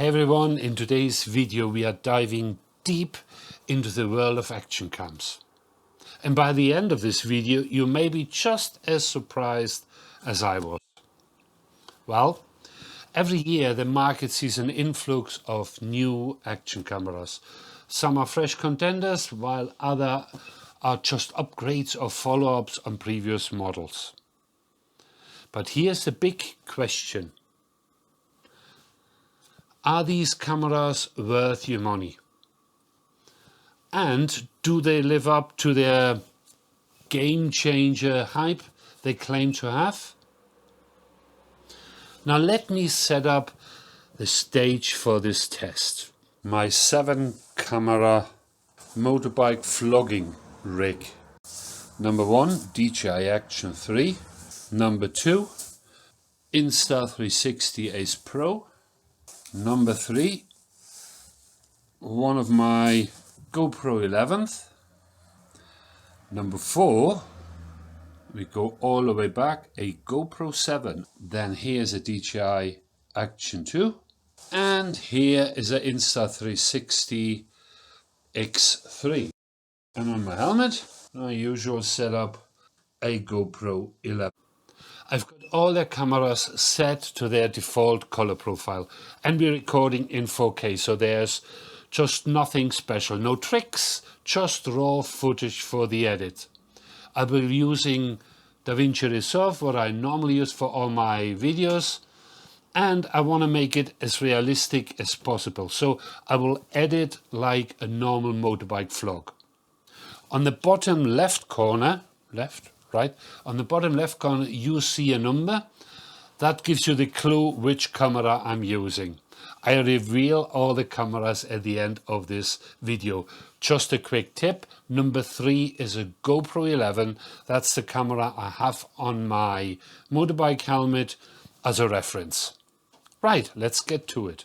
Hey everyone, in today's video we are diving deep into the world of action cams. And by the end of this video you may be just as surprised as I was. Well, every year the market sees an influx of new action cameras. Some are fresh contenders while others are just upgrades or follow-ups on previous models. But here's the big question. Are these cameras worth your money? And do they live up to their game changer hype they claim to have? Now let me set up the stage for this test. My 7-camera motorbike vlogging rig. Number 1, DJI Action 3. Number 2, Insta360 Ace Pro. Number 3, one of my GoPro 11th. Number 4, we go all the way back, a GoPro 7. Then here's a DJI Action 2. And here is an Insta360 X3. And on my helmet, my usual setup, a GoPro 11. I've got all their cameras set to their default color profile and we're recording in 4K, so there's just nothing special, no tricks, just raw footage for the edit. I'll be using DaVinci Resolve, what I normally use for all my videos, and I want to make it as realistic as possible, so I will edit like a normal motorbike vlog. On the bottom left corner, on the bottom left corner you see a number. That gives you the clue which camera I'm using. I reveal all the cameras at the end of this video. Just a quick tip, number 3 is a GoPro 11. That's the camera I have on my motorbike helmet as a reference. Right, let's get to it.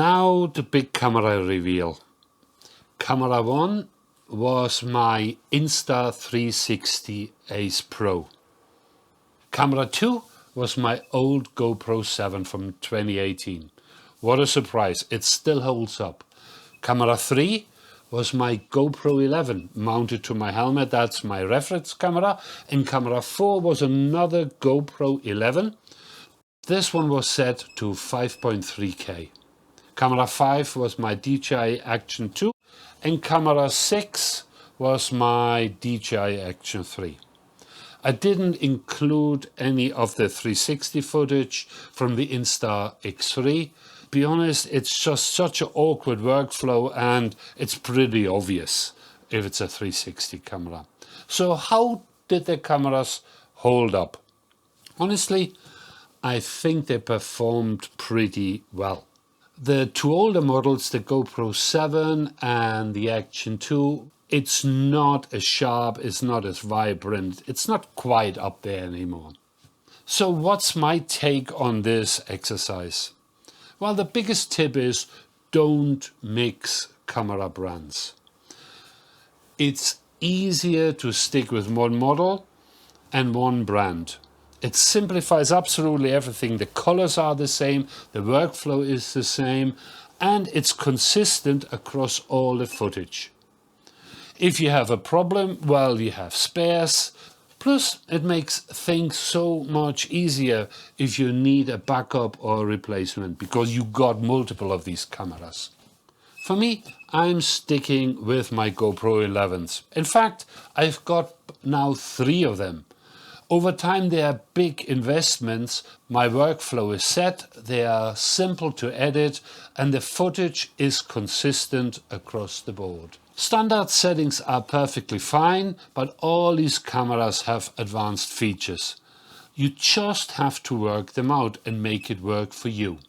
Now the big camera reveal. Camera 1 was my Insta360 Ace Pro. Camera 2 was my old GoPro 7 from 2018. What a surprise, it still holds up. Camera 3 was my GoPro 11 mounted to my helmet, that's my reference camera. And camera 4 was another GoPro 11. This one was set to 5.3K. Camera 5 was my DJI Action 2 and camera 6 was my DJI Action 3. I didn't include any of the 360 footage from the Insta-X3. Be honest, it's just such an awkward workflow and it's pretty obvious if it's a 360 camera. So how did the cameras hold up? Honestly, I think they performed pretty well. The two older models, the GoPro 7 and the Action 2, it's not as sharp, it's not as vibrant, it's not quite up there anymore. So what's my take on this exercise? Well, the biggest tip is don't mix camera brands. It's easier to stick with one model and one brand. It simplifies absolutely everything. The colors are the same, the workflow is the same, and it's consistent across all the footage. If you have a problem, well, you have spares. Plus, it makes things so much easier if you need a backup or a replacement because you got multiple of these cameras. For me, I'm sticking with my GoPro 11s. In fact, I've got now 3 of them. Over time, they are big investments. My workflow is set, they are simple to edit, and the footage is consistent across the board. Standard settings are perfectly fine, but all these cameras have advanced features. You just have to work them out and make it work for you.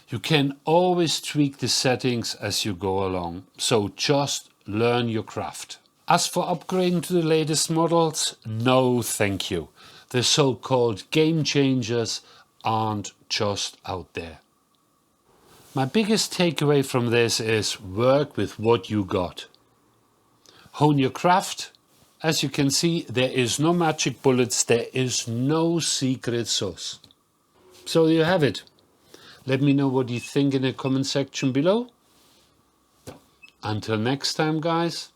You can always tweak the settings as you go along, so just learn your craft. As for upgrading to the latest models, no thank you. The so-called game changers aren't just out there. My biggest takeaway from this is work with what you got. Hone your craft. As you can see, there is no magic bullets, there is no secret sauce. So there you have it. Let me know what you think in the comment section below. Until next time, guys,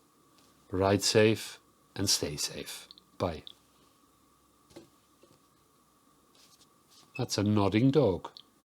ride safe and stay safe. Bye. That's a nodding dog.